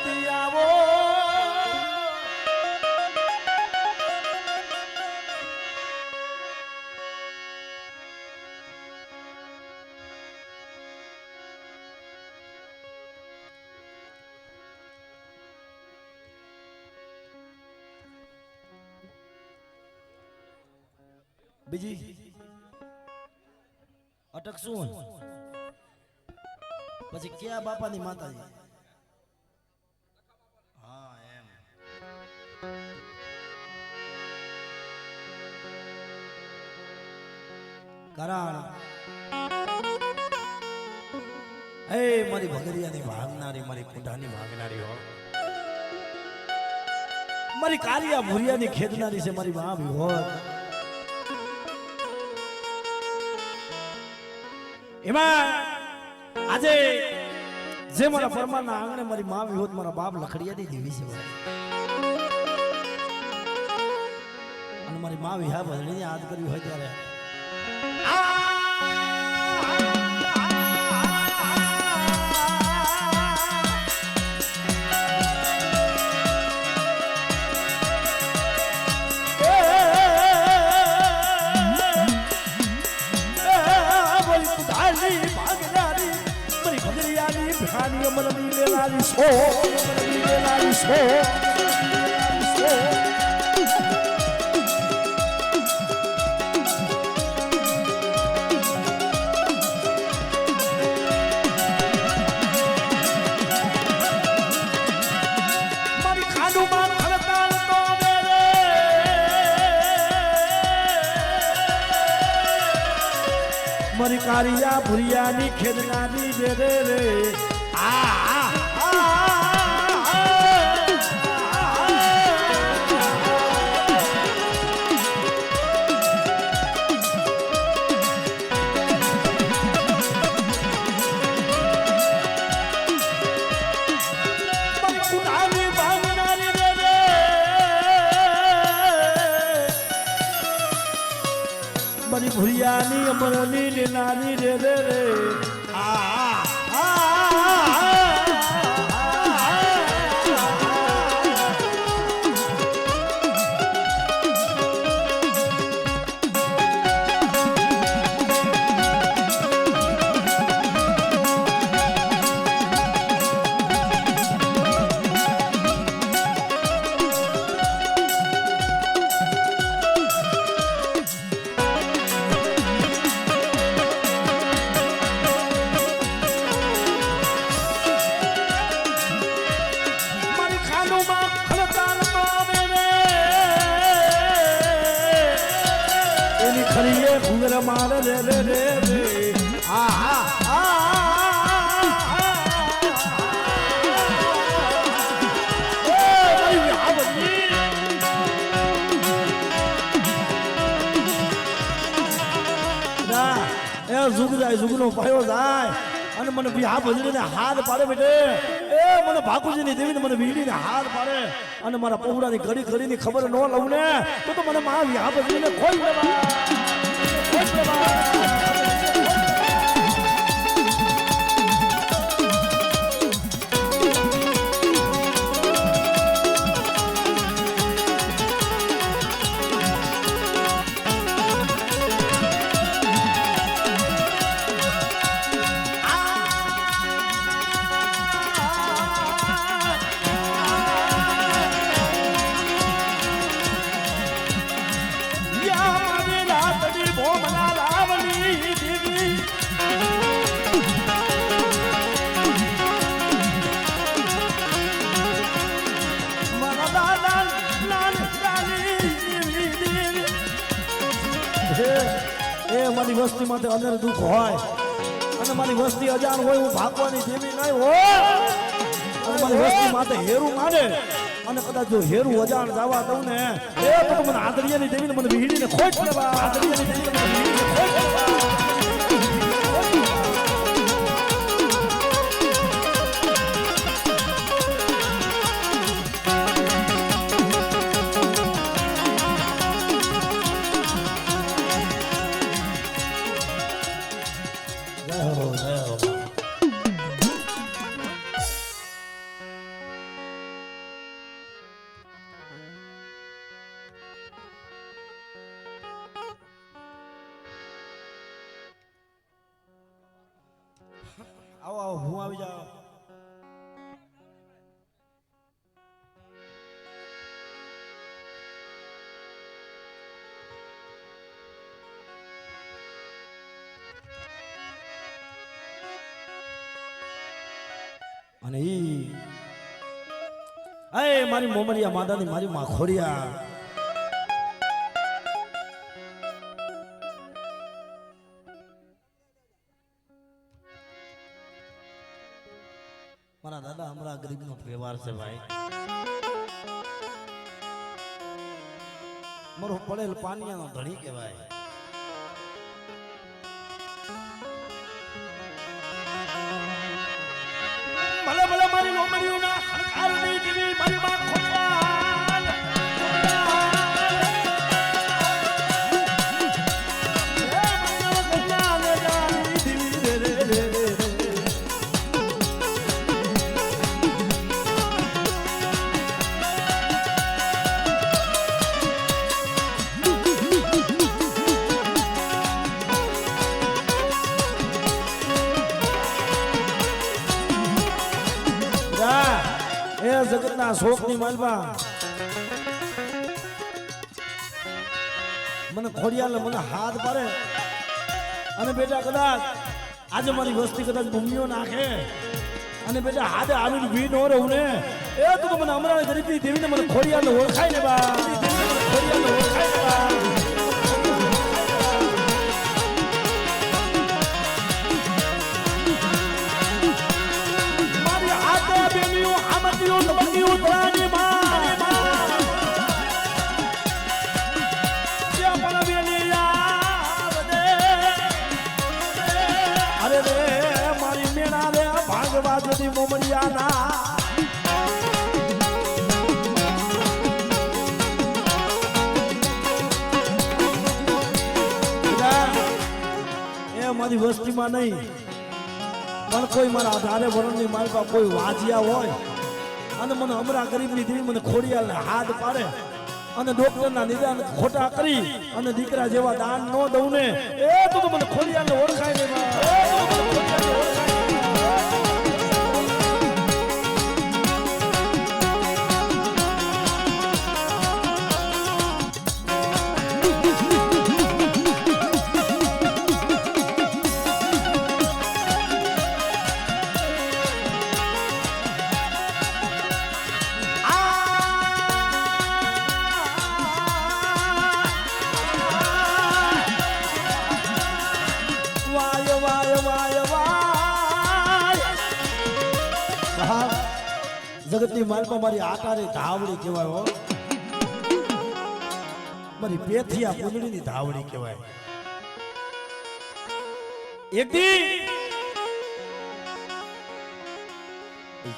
જલ્દી આવો બીજી અટક શું પછી ક્યાં બાપાની માતાજી હા એમ કરાણ એ મારી ભગરિયાની ભાગનારી મારી કુંઢાની ભાગનારી હો મારી કાલિયા ભુરિયાની ખેદનારી છે મારી મા ભી હોત એમાં આજે જે મારા પરમાના આંગણે મારી મા વિહોત મારા બાપ લખડિયાની દેવી છે અને મારી મા વિહા ભજણીને યાદ કરવી હોય ત્યારે મારી કારિયા ભુરિયાની ખેદનાની રે રે મારી ભુરિયાની અમરની લેનારી રે રે રે મારે રે રે રે રે ઝુક જાય ઝુકનો પાયો જાય અને મને વિહા ભજરીને હાથ પાડે બેટે એ મને ભાકુજીની દેવીને મને વીડીને હાથ પાડે અને મારા પહોળાની ઘડી ઘડીની ખબર ન લઉં ને તો મને મા વિહા ભજરીને ખોઈ લેવા મારી વસ્તી માટે અંદર દુઃખ હોય અને મારી વસ્તી અજાણ હોય હું ભાગવાની દેવી નહીં હોય અને મારી વસ્તી માટે હેરું માને અને કદાચ જો હેરું અજાણ જવા દઉં ને એ તો મને આદરિયાની દેવીને મને વીડીને ખોટ લેવા આદરિયાની દેવીને મને વીડીને ખોટ લેવા આવો આવો હું આવી જાવ અને ઈ એ મારી મોમરિયા માતાની મારી માં ખોડિયા મારા દાદા હમણાં ગરીબનો વ્યવહાર છે ભાઈ મારો પડેલ પાનિયાનો ધણી કહેવાય ભલે ભલે મારી મોમરિયોના હરકારની દીવી મારી માં ખોડિયાર જગતના શોકની માલવા મને ખોડિયાલ મને હાથ પાડે અને બેટા કદાચ આજે મારી વસ્તી કદાચ ભૂમિઓ નાખે અને બેટા હાથે આવીને વી નો રહું ને એ તું મને હમણાં ગરીબી દેવીને મને ખોડિયાલ ઓળખાય ને બા ખોડિયાલ ઓળખાય ને બા મોમરિયાના એ મારી વસ્તીમાં નહીં પણ કોઈ મારા 18 વર્ષની મારી પાસે કોઈ વાજિયા હોય અને મને હમણાં ગરીબની દેવી મને ખોડિયાલને હાથ પાડે અને ડોક્ટરના નિદાન ખોટા કરી અને દીકરા જેવા દાન ન દઉં ને એ તો મને ખોડિયાલને ઓળખાય ને જગતની માલમાં મારી આટારી ધાવડી કહેવાય હો મારી પેથિયા પૂંજડીની ધાવડી કહેવાય એકદી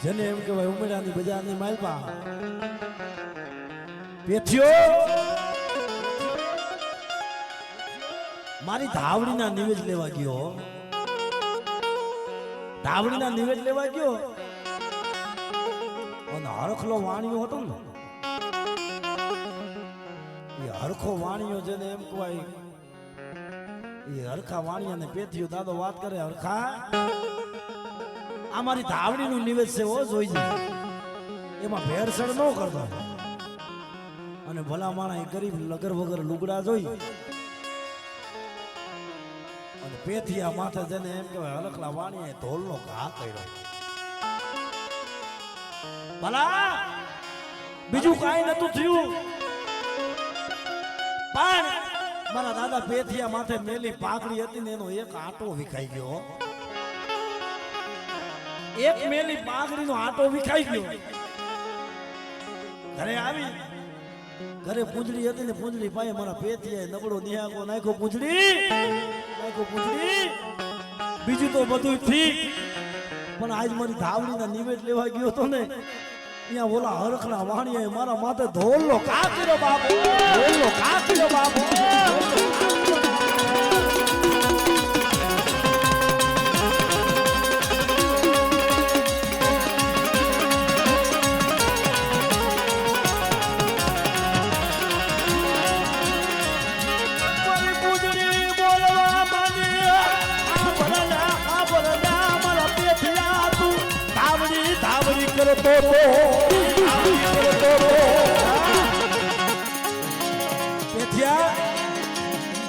જેને એમ કહેવાય ઉમેરાની બજારની માલમાં પેથિયો મારી ધાવડીના નિવેદ લેવા ગયો ધાવડીના નિવેદ લેવા ગયો હરખલો વાણિયો હતો ને એ હરખો વાણિયો જેને એમ કહેવાય એ હરખા વાણિયાને પેથિયો દાદો વાત કરે હરખા આ મારી ધાવડીનું નિવેદ છે હો જોઈ જાય એમાં ભેળસેળ ન કરતો અને ભલા માણા ગરીબ લગર વગર લુગડા જોઈ અને પેથિયા માથે જેને એમ કહેવાય હરખલા વાણિયાએ ઢોલનો ઘા કર્યો ભલા બીજું કાંઈ નતું થયું પણ મારા દાદા પેથિયા માથે મેલી પાઘડી હતી ને એનો એક આટો વિખાઈ ગયો એક મેલી પાઘડીનો આટો વિખાઈ ગયો ઘરે આવી ઘરે પૂંજડી હતી ને પૂંજડી પાયે મારા પેથિયાએ નબળો નિહાકો નાખ્યો પૂંજડી બીજું તો બધું ઠીક પણ આજ મારી ધાવડીના નિવેદ લેવા ગયો હતો ને અહીંયા ઓલા હરખના વાણિયાએ મારા માથે ઢોલનો ઘા કર્યો બાપુ ઢોલનો ઘા કર્યો બાપુ કરતો પેથિયા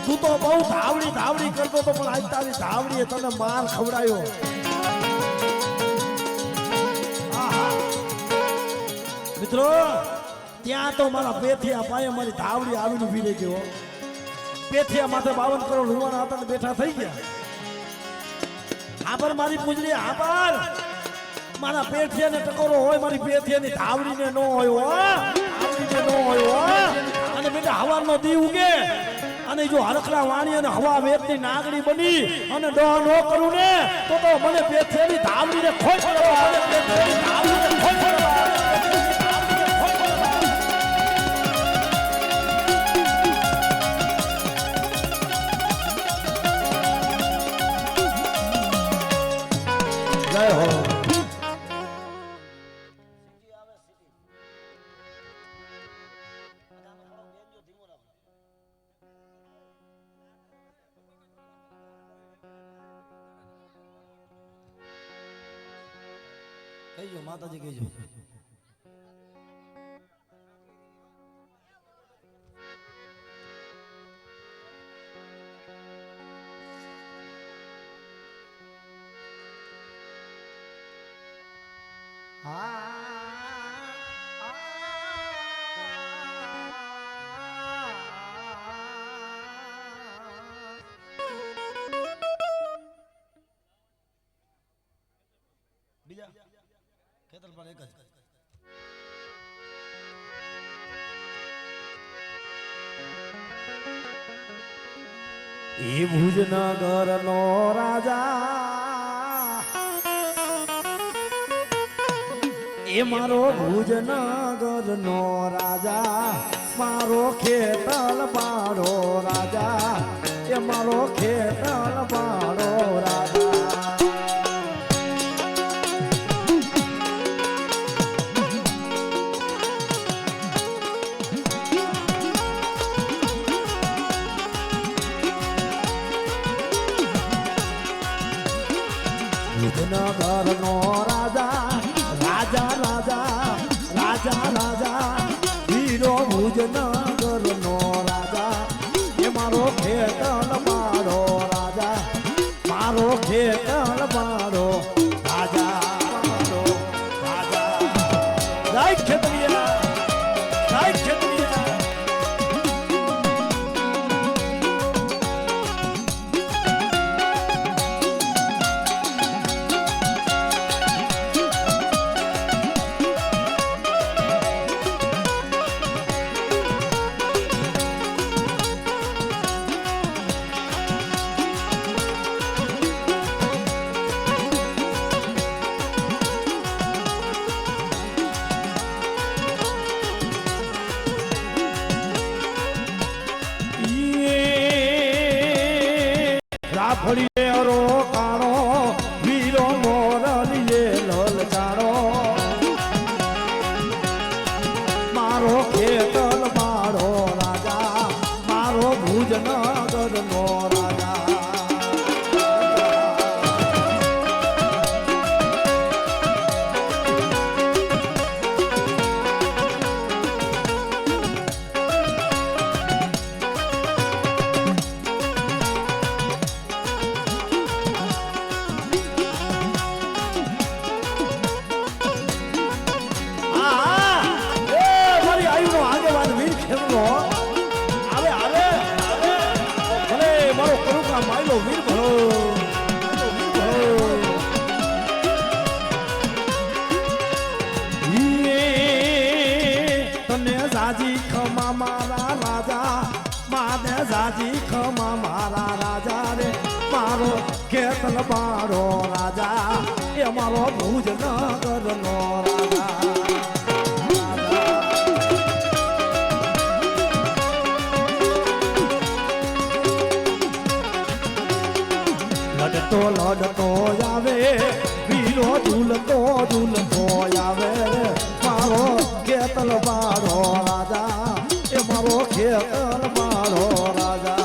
તું તો બહુ ધાવડી કરતો તો પણ આજ તારી ધાવડીએ તને માર ખવડાયો. મિત્રો ત્યાં તો મારા પેથિયા પાયે મારી ધાવડી આવીને ઉભી રહી ગયો. પેથિયા માથે 52 કરોડ રૂવાના હતા ને બેઠા થઈ ગયા. આબર મારી પૂંજડી આબર મારા પેથિયાને ટકોરો હોય મારી પેથિયાની ધાવડીને ન હોય હો ધાવડીને ન હોય હો. અને બેટા હવાનો દી ઉગે અને જો હરખલા વાણી અને હવા વેતની નાગડી બની અને ડોહ ન કરું ને તો મને પેથિયાની ધાવડીને ખોટ કરવા મને પેથિયાની ધાવડીને ખોટ કરવા જય હો. કહીજો માતાજી કહીજો. બીજા ખેતર પર એક જ એ ભુજનગર નો રાજા એ મારો ભુજનગર નો રાજા મારો ખેતર બાળો રાજા એ મારો ખેતર બાળો રાજા. ભુજનગર નો રાજા રાજા રાજા રાજા રાજા વીરો ભુજનગર નો રાજા એ મારો ખેતર મારો રાજા મારો ખેતર મારો રાજા મારો રાજા. જય ક્ષત્રિય જય ક્ષત્રિય. ફળીએ રો કાળો વીરો મોરલીએ લલચારો મારો ખેતર મારો રાજા મારો ભુજનગર નો રાજા. ખમા મારા રાજા માને જાજી ખમા મારા રાજા રે મારો ખેતર બારો રાજા એ મારો ભુજનગર નો રાજા. લડતો લડતો આવે વીરો ઝૂલતો ઝૂલતો આવે મારો ખેતર બારો રાજા એ મારો ખેતર બારો રાજા.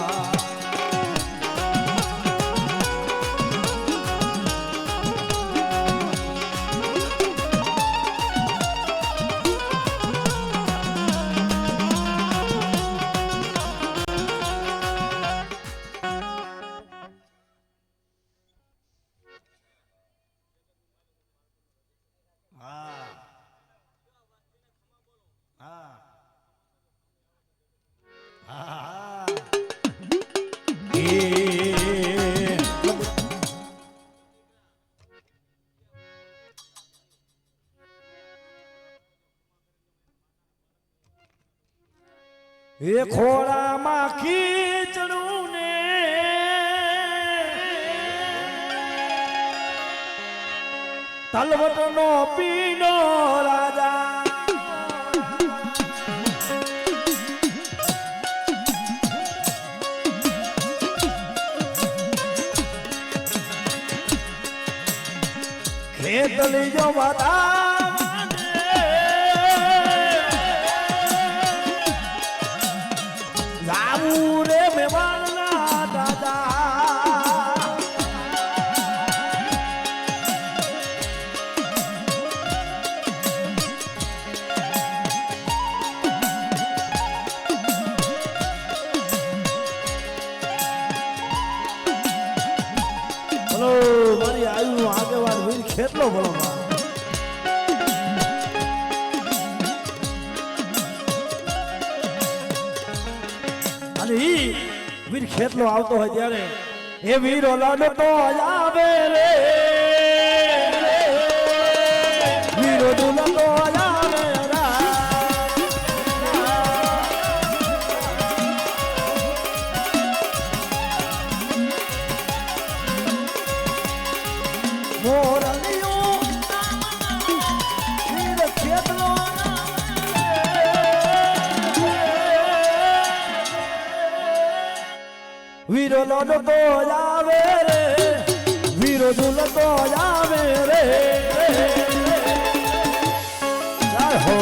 એ ખોળામાં ખીચડું ને તલવટનો પીનો રાજા ખેતલી જો વાતા રે મેવાડના દાદા હલો મારી આયુ આગેવાન વીર ખેતલો ભલો અને ઈ વીર ખેતલો આવતો હોય ત્યારે એ વીરો લાડો તો આવે રે વીરો દુલા તો આવે મોરલિયો વીર ખેતલો વીરો લોડો તો આવે રે વીરો ઝૂલ તો આવે રે જય હો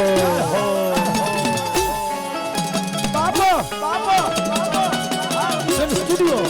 બાબા બાબા સ્ટુડિયો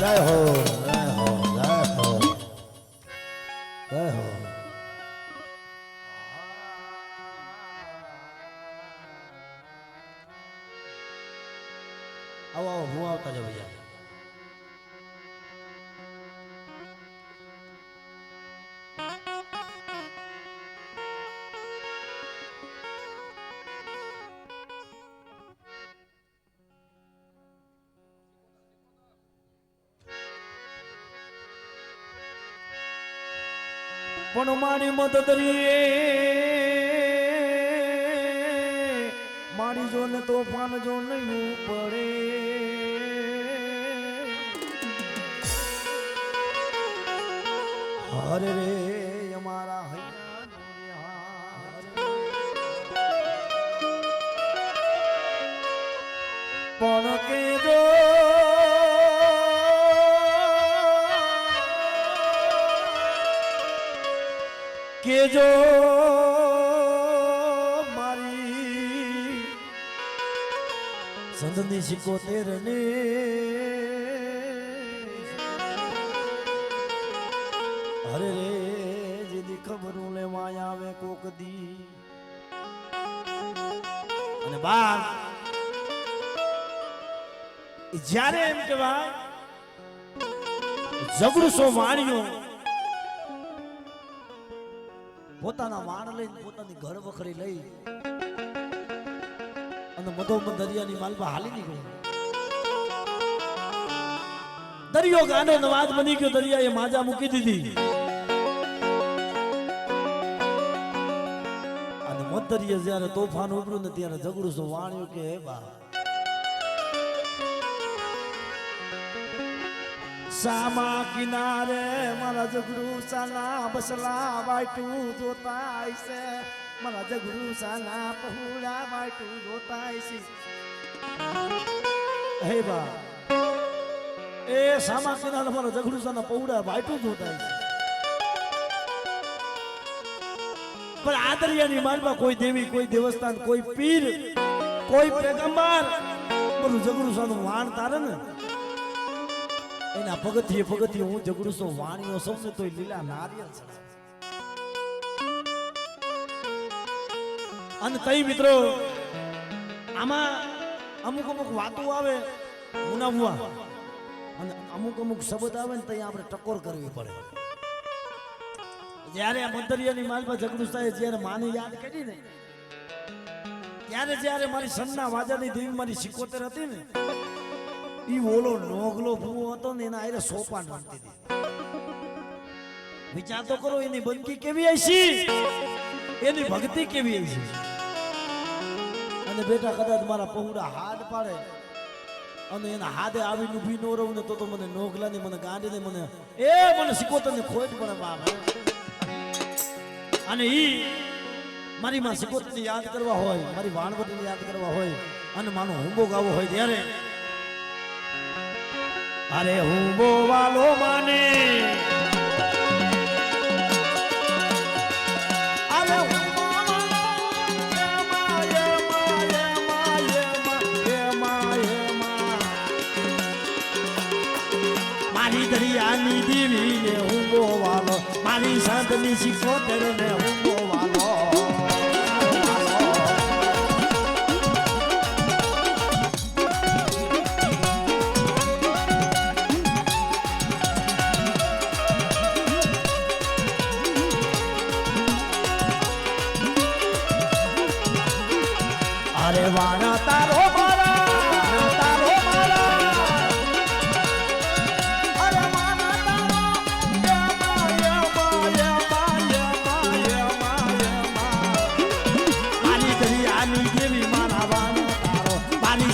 જય હો જય હો જય હો જય હો આવો હું આવતા જાવ ભૈયા પણ મારી મદદ રે મારી જો ને તોફાન જો નહીં પડે હરે રે અમારા પણ કે જો કે જો મારી સંધની 75 ને અરે રે જેની ખબરું લેવા આવે કોક દી અને બાર જ્યારે એમ કહેવાય ઝઘડું સો વાણિયો પોતાના વાણ લઈને પોતાની ઘર વખરી લઈ અને મધોમધ દરિયાની માલમાં હાલી નીકળ્યો દરિયો ગાંડો નવાજ બની ગયો દરિયાએ માજા મૂકી દીધી મંતરીએ જ્યારે તોફાન ઉભર્યું ને ત્યારે ઝઘડું શું વાણ્યું કે હે બા સામા કિનારે મારા ઝઘડું સાલા બસલા વાટું જોતા છે મારા ઝઘડું સાલા પહોળા વાટું જોતા છે હે બા એ સામા કિનારે મારા ઝઘડું સાલા પહોળા વાટું જોતા છે પણ આ દરિયાની માલમાં કોઈ દેવી કોઈ દેવસ્થાન કોઈ પીર કોઈ પેગંબર બધું ઝઘડું સાનું વાણ તારે ને એના પગથિયે પગથિયે હું ઝઘડું સો વાણીઓ સૌને તોય લીલા નારિયેળ છે અને તઈ મિત્રો આમાં અમુક અમુક વાતો આવે મુનાવવા અને અમુક અમુક શબ્દ આવે ને તઈ આપણે ટકોર કરવી પડે જ્યારે આ મંતરિયાની માલમાં ઝઘડું થાય જ્યારે માને યાદ કરી ને ત્યારે મારી સન્ના વાજાની દેવી મારી સિકોતેર હતી ને ઈ ઓલો નોગલો ભૂવો હતો ને એના આયરે સોપાન રમતી હતી વિચાર તો કરો એની બંદગી કેવી હશે એની ભક્તિ કેવી હશે અને બેટા કદાચ મારા પહોળા હાથ પાડે અને એના હાથે આવીને ઊભી ન રહું ને તો મને નોગલાની મને ગાંડીને મને સિકોતરની ખોટ પડે બાપ અને ઈ મારી માં સિકોતરને યાદ કરવા હોય મારી વાણવટીને યાદ કરવા હોય અને માનો હુંબો ગાવો હોય ત્યારે અરે હુંબો વાલો માને અરે હુંબો વાલો મારી દરિયાની દેવી ને હુંબો વાલો મારી સાંતની સિકોતર ને હુંબો વાલો અરે વાણા તારો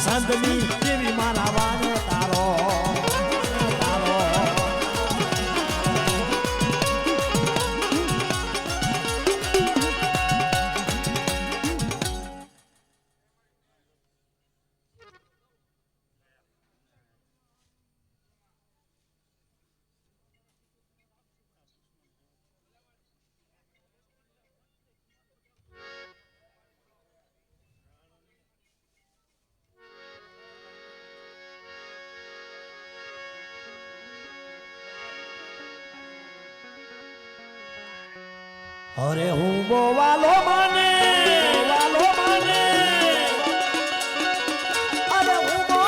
સંતની દેવી મારા વાને તારો અરે હુંબો વાલો માને અરે હુંબો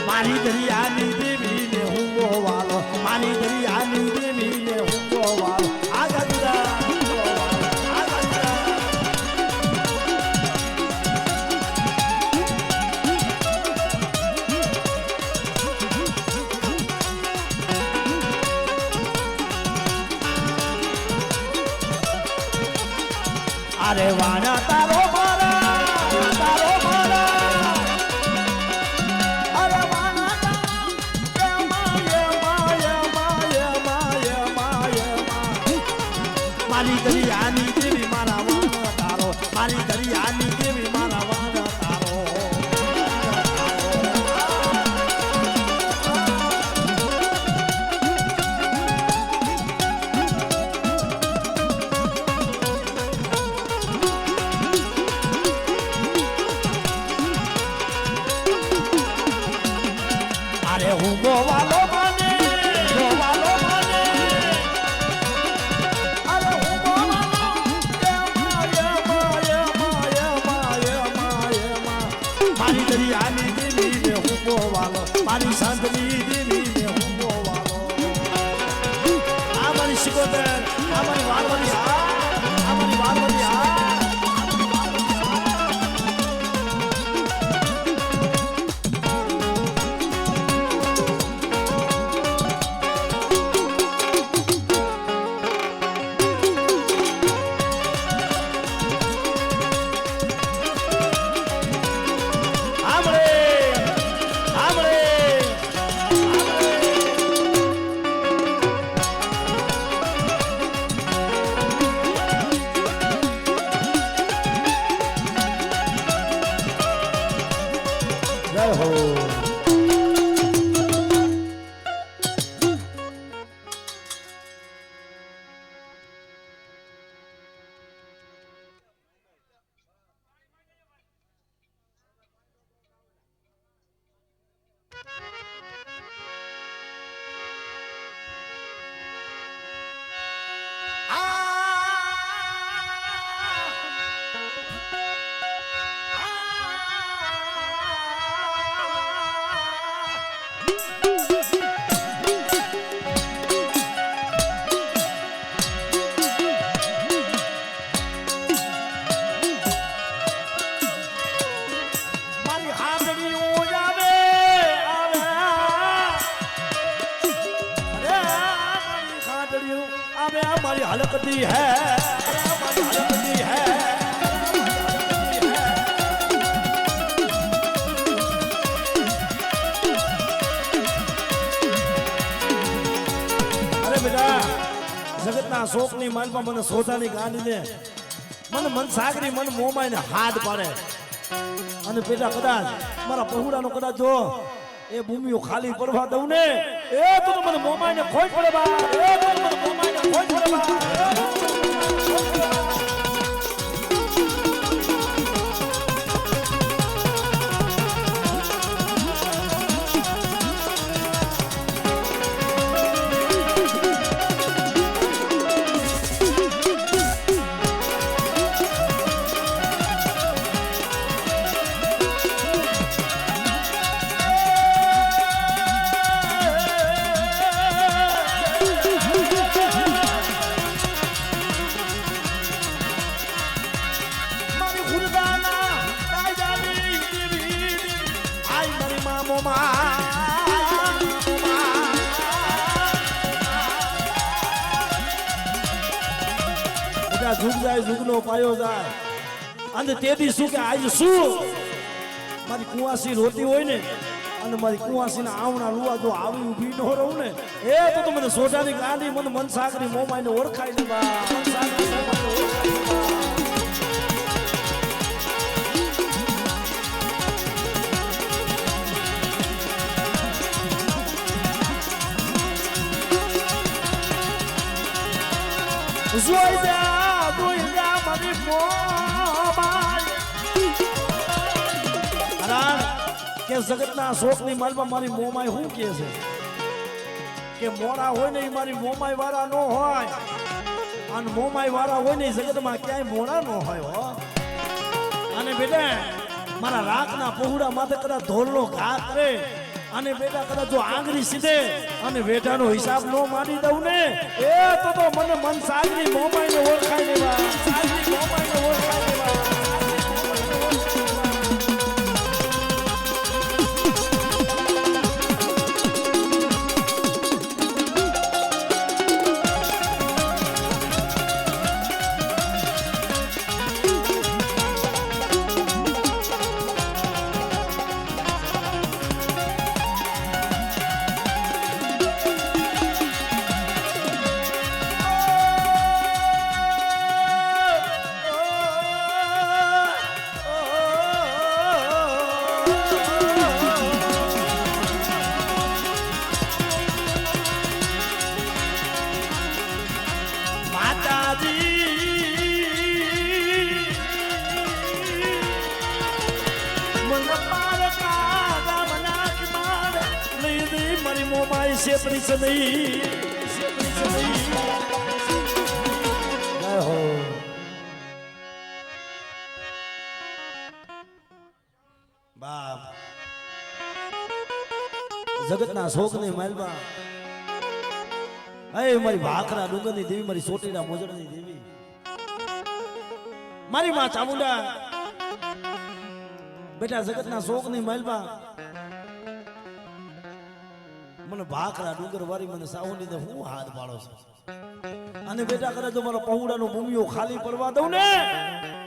મારી દરિયાની દેવી ને હુંબો વાલો મારી દરિયાની દેવી ને હુંબો વાલો અરે વાણા તારો મારા અરે વાણા મારી દરિયાની દેવી મારા વાણા તારો મારી દરિયાની દેવી મારા વાણા તારો હુંબો વાલો માને અરે હુંબો વાલો મારી દરિયાની દેવી ને હુંબો વાલો મારી સાંજની દેવી ને હુંબો વાલો આ મારી સિકોતર આ મારી વાળવાની આ મારી વાળવાની જય હો. हमारी हलकती है, हमारी हलकती है. अरे बेटा जगतना शोक ની માલમાં મને સોધાની ગાંડીને મને મન સાગરી મન મોમાઈને હાથ પાડે અને બેટા કદાચ મારા પहुડાનો કદાચ જો એ ભૂમિઓ ખાલી પડવા દઉં ને એ તો મને મોમાઈને ખોટ પડે બા એ તો મને મોમાઈને ખોટ પડે બા. જુગ જાય જુગનો પાયો જાય અને તેથી શું કે આજ શું મારી કુવાસી રોતી હોય ને અને મારી કુવાસીના આવણા લુવા જો આવી ઊભી ન રહું ને એ તો મને સોજાની ગાંડી મને મનસાગરી મોમાઈને ઓળખાય ને બા મનસાગરી મોમાઈને ઓળખાય ને બા. જોઈજા જોઈજા મારી મોમાઈ અરાણ કે જગતના શોકની માલમાં મારી મોમાઈ શું કહે છે કે મોડા હોય ને એ મારી મોમાઈ વાળા ન હોય અને મોમાઈ વાળા હોય ને જગતમાં ક્યાંય મોડા ન હોય હો. અને બેટા મારા રાખના પહોળા માથે કદાચ ધોરનો ઘા કરે અને બેટા કદાચ જો આંગળી સીધે અને વેઠાનો હિસાબ નો માંડી દઉં ને એ તો મને મન સાગરી મોમાઈને ઓળખાય દેવા સાગરી મોમાઈને ઓળખાય દેવા. મોમાઈ શેપરી છે નહીં શેપરી છે નહીં. જય હો. બાપ જગતના શોકની માલમાં હે મારી ભાખરા ડુંગરની દેવી મારી સોટીના મોજડની દેવી મારી માં ચામુંડા બેટા જગતના શોકની માલમાં મને ભાખરા ડુંગર વાળી મને સાવની ને હું હાથ પાડો છે અને બેટા કરે તો મારો પહોળાનો ભૂમિઓ ખાલી પડવા દઉં ને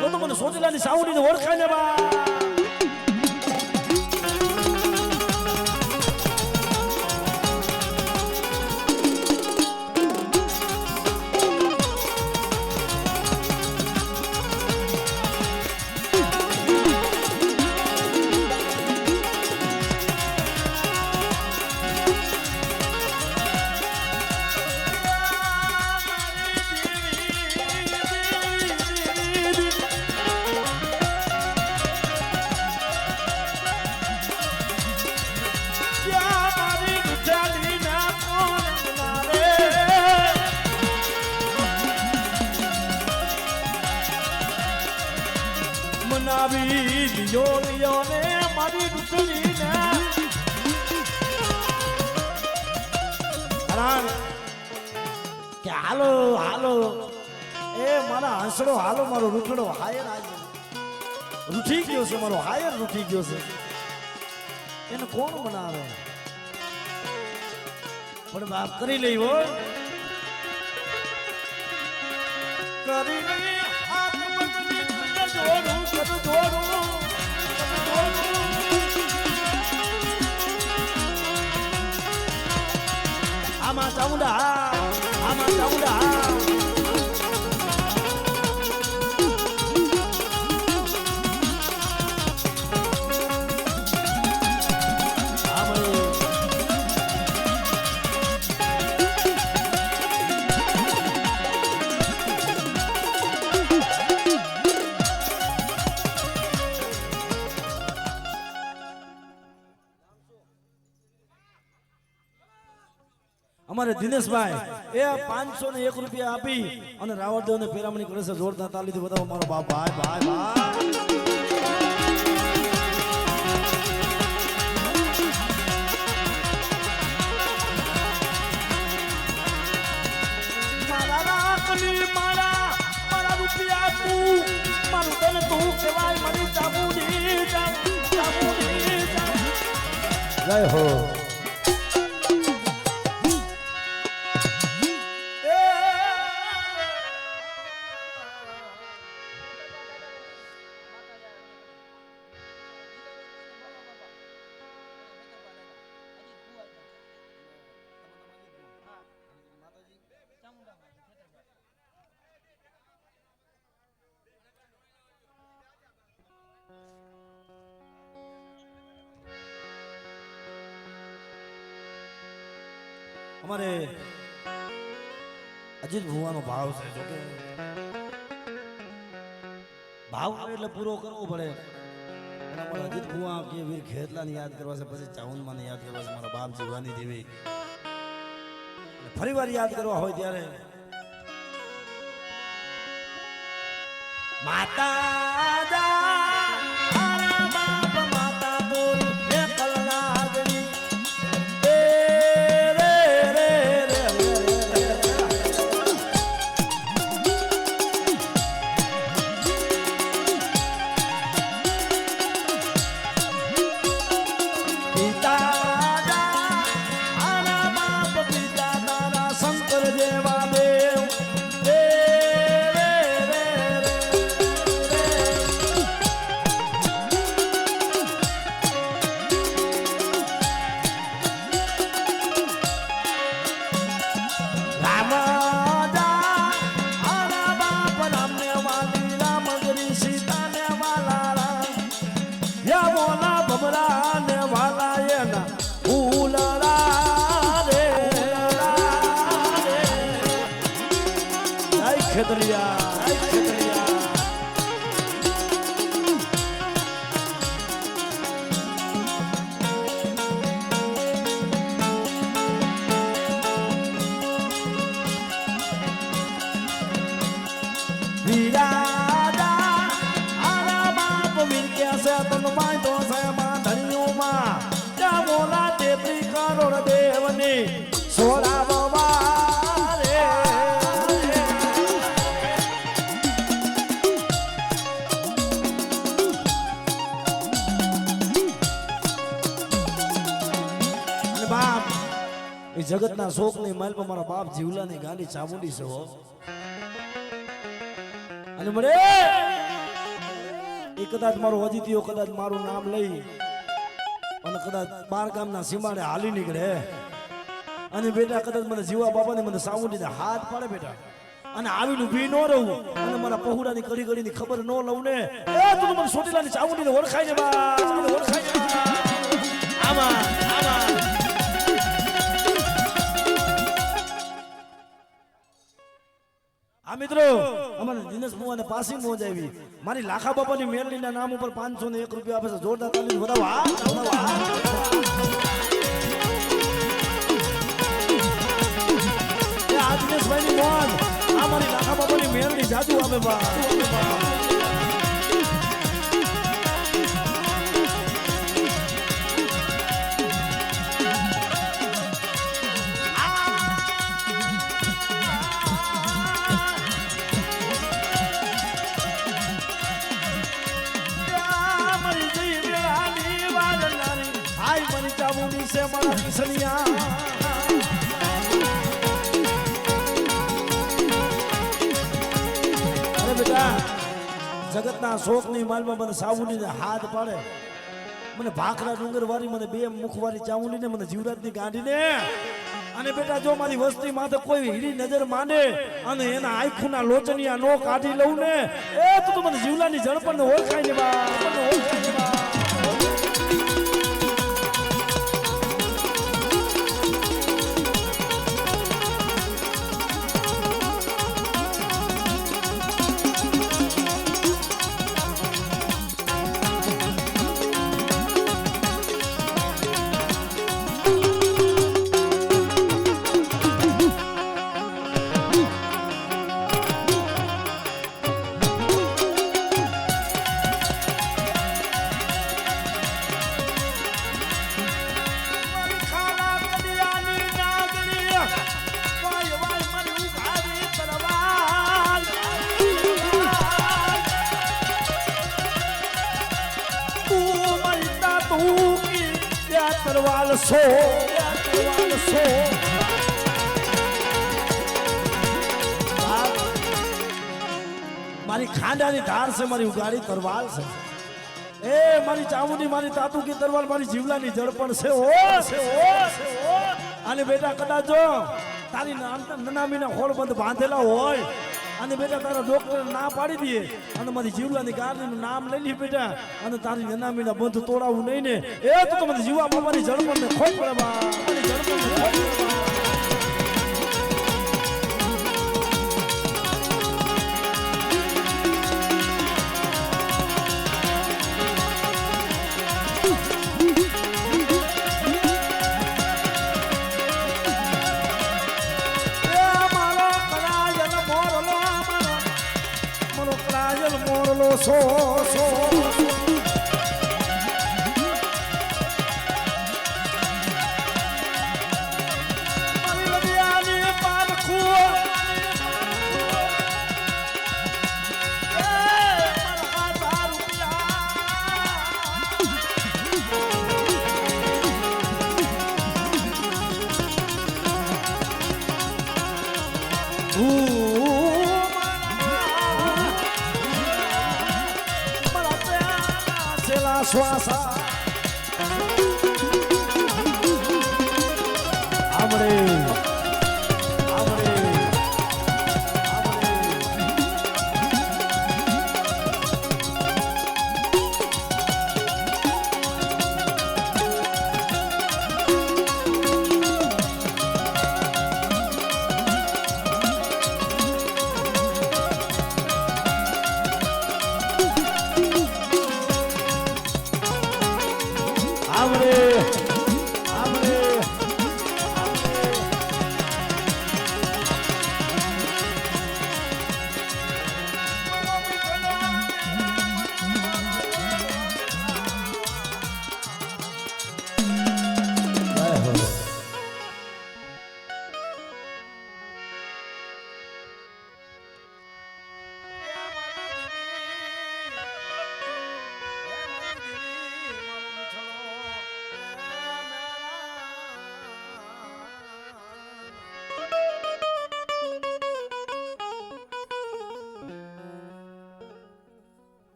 તો મને સોટેલાની સાવની ને ઓળખાય ને બા. લિયો લિયો ને મારી રૂચડી ને હરાણ કે હાલો હાલો એ મારા હંસડો હાલો મારો રૂઠડો હાયર આજે રૂઠી ગયો છે મારો હાયર રૂઠી ગયો છે એને કોણ બનાવે પણ બાપ કરી લઈ હો કરી લઈ આમાં ચામુંડા આમાં ચામુંડા અમારે દિનેશભાઈ એ 501 રૂપિયા આપી અને રાવણદેવ ને પેરામણી કરે છે જોરદાર તાલીથી બતાવો મારો બાપ ભાઈ ભાઈ ભાઈ મારા રાખની મારા રૂપિયા તું મારું તને તું કહેવાય મારી ચાબુડી જય હો અમારે અજીત ભુવાનો ભાવ છે જો કે ભાવ એટલે પૂરો કરવો પડે પણ અમારા અજીત ભુવા કે વીર ખેતલાને યાદ કરવા છે પછી ચાઉંદમાને યાદ કરવા છે મારા બાપ જીવાની દેવી ફરી વાર યાદ કરવા હોય ત્યારે માતા જગતના શોકની માલ પર મારા બાપ જીવલાની ગાંડી ચામુંડી છે હો અને મળે એ કદાચ મારો અજીતીઓ કદાચ મારું નામ લઈ અને કદાચ 12 ગામના સીમાડે હાલી નીકળે અને બેટા કદાચ મને જીવા બાપાને મને ચામુંડીને હાથ પાડે બેટા અને આવીને ઊભી ન રહું અને મારા પહોળાની કડી કડીની ખબર ન લઉં ને એ તું મને સોટીલાની ચામુંડીને ઓળખાય ને બા ઓળખાય ને આમાં આમાં આ મિત્રો અમારે દિનેશ મુવાને પાસી મોજ આવી મારી લાખા બાપાની મેરડીના નામ ઉપર 501 રૂપિયા આપે છે જોરદાર તાલી વધાવો આ દિનેશભાઈની મોજ આ મારી લાખા બાપાની મેરડી જાદુ આપે બા મારા કિસનિયા અરે બેટા જગતના શોકની માલમાં મને સાવલીને હાથ પાડે મને ભાખરા ડુંગર વાળી મને બે મુખવાળી ચામુંડીને મને જીવરાજની ગાંડીને અને બેટા જો મારી વસ્તી માથે કોઈ હીરી નજર માંડે અને એના આંખોના લોચનિયા નો કાઢી લઉં ને એ તો મને જીવલાની જળપણ ઓળખાય ને બા ઓળખાય ને બા तरवाल सो मारी खांडानी धार से मारी उगाड़ी तरवाल से ए मारी चामुंडी मारी तातू की तरवाल मारी जीवलानी जड़पण से ओ आने बेटा कदा जो तारी ननामीना होड़ बंद बांधेला होय અને બેટા તારા ડોક્ટર ના પાડી દે અને મારી જીવલાની ગાડીનું નામ લઈ લી બેટા અને તારી નનામીના બંધ તોડાવું નહીં ને એ તો મને જીવા બાબાની જળપણને ખોટ પડે બા મારી જળપણને ખોટ પડે so Swasa Amre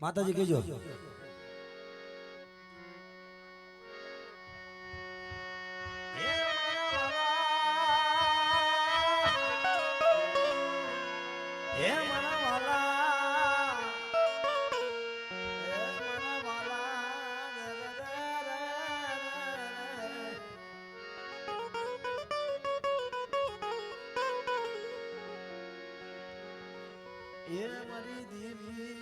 માતાજી કહેજો ये मरी दीवी